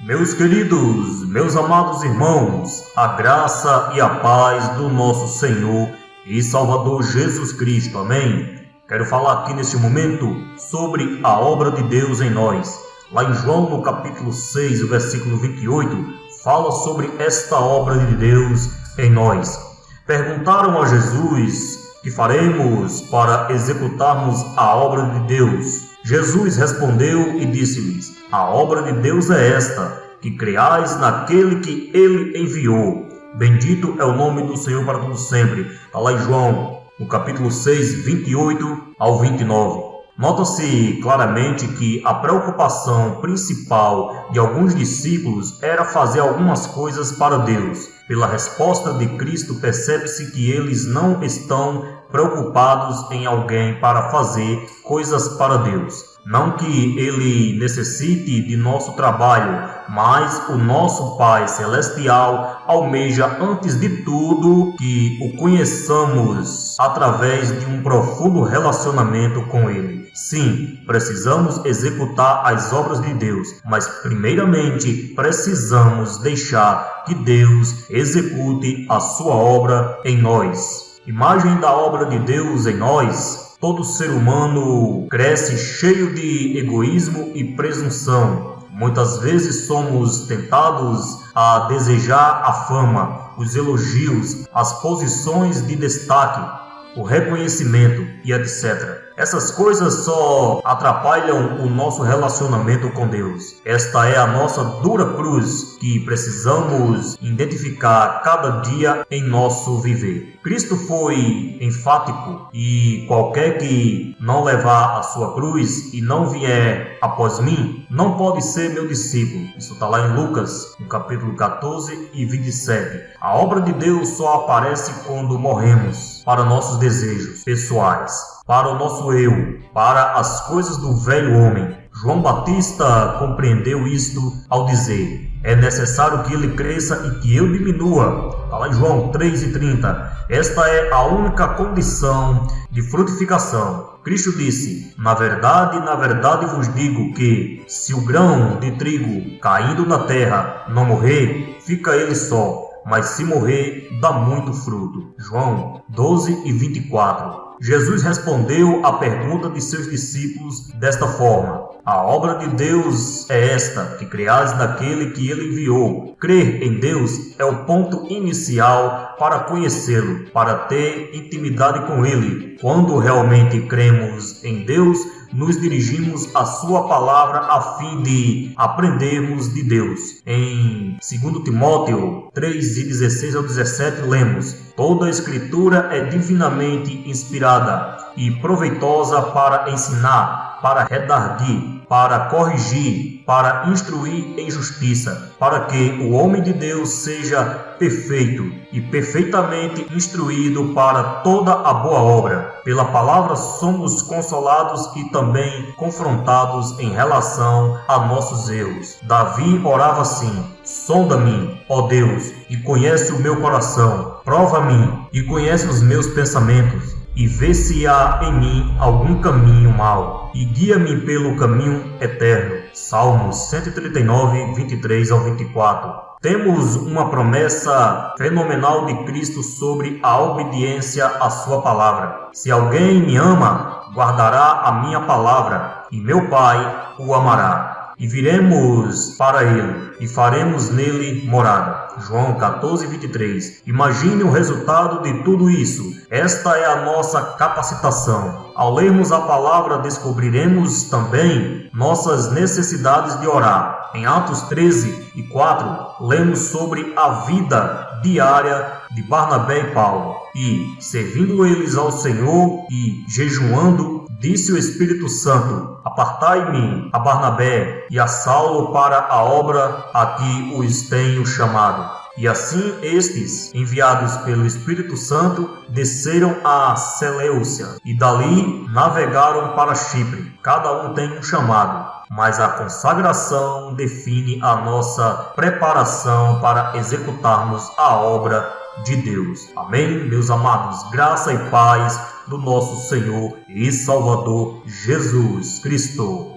Meus queridos, meus amados irmãos, a graça e a paz do nosso Senhor e Salvador Jesus Cristo, amém? Quero falar aqui neste momento sobre a obra de Deus em nós. Lá em João, no capítulo 6, o versículo 28, fala sobre esta obra de Deus em nós. Perguntaram a Jesus: que faremos para executarmos a obra de Deus? Jesus respondeu e disse-lhes: a obra de Deus é esta, que creais naquele que ele enviou. Bendito é o nome do Senhor para todo sempre. Está lá em João, no capítulo 6, 28 ao 29. Nota-se claramente que a preocupação principal de alguns discípulos era fazer algumas coisas para Deus. Pela resposta de Cristo, percebe-se que eles não estão preocupados em alguém para fazer coisas para Deus. Não que ele necessite de nosso trabalho, mas o nosso Pai Celestial almeja, antes de tudo, que o conheçamos através de um profundo relacionamento com Ele. Sim, precisamos executar as obras de Deus, mas primeiramente precisamos deixar que Deus execute a sua obra em nós. Imagem da obra de Deus em nós. Todo ser humano cresce cheio de egoísmo e presunção. Muitas vezes somos tentados a desejar a fama, os elogios, as posições de destaque, o reconhecimento e etc. Essas coisas só atrapalham o nosso relacionamento com Deus. Esta é a nossa dura cruz que precisamos identificar cada dia em nosso viver. Cristo foi enfático e qualquer que não levar a sua cruz e não vier após mim, não pode ser meu discípulo. Isso está lá em Lucas, no capítulo 14 e 27. A obra de Deus só aparece quando morremos para nossos desejos pessoais, para o nosso eu, para as coisas do velho homem. João Batista compreendeu isto ao dizer: é necessário que ele cresça e que eu diminua. Está lá em João 3,30. Esta é a única condição de frutificação. Cristo disse: na verdade vos digo que, se o grão de trigo caindo na terra não morrer, fica ele só, mas se morrer, dá muito fruto. João 12 e 24. Jesus respondeu à pergunta de seus discípulos desta forma: a obra de Deus é esta, que creais naquele que ele enviou. Crer em Deus é o ponto inicial para conhecê-lo, para ter intimidade com ele. Quando realmente cremos em Deus, nos dirigimos à sua palavra a fim de aprendermos de Deus. Em 2 Timóteo 3, 16 ao 17, lemos: toda a escritura é divinamente inspirada e proveitosa para ensinar, para redarguir, para corrigir, para instruir em justiça, para que o homem de Deus seja perfeito e perfeitamente instruído para toda a boa obra. Pela palavra somos consolados e também confrontados em relação a nossos erros. Davi orava assim: sonda-me, ó Deus, e conhece o meu coração. Prova-me e conhece os meus pensamentos, e vê se há em mim algum caminho mau, e guia-me pelo caminho eterno. Salmos 139, 23 ao 24. Temos uma promessa fenomenal de Cristo sobre a obediência à sua palavra. Se alguém me ama, guardará a minha palavra, e meu Pai o amará. E viremos para ele, e faremos nele morada. João 14, 23. Imagine o resultado de tudo isso. Esta é a nossa capacitação. Ao lermos a palavra, descobriremos também nossas necessidades de orar. Em Atos 13 e 4, lemos sobre a vida diária de Barnabé e Paulo. E, servindo eles ao Senhor e jejuando, disse o Espírito Santo: apartai-me a Barnabé e a Saulo para a obra a que os tenho chamado. E assim estes, enviados pelo Espírito Santo, desceram a Seleucia e dali navegaram para Chipre. Cada um tem um chamado, mas a consagração define a nossa preparação para executarmos a obra de Deus. Amém, meus amados? Graça e paz do nosso Senhor e Salvador Jesus Cristo.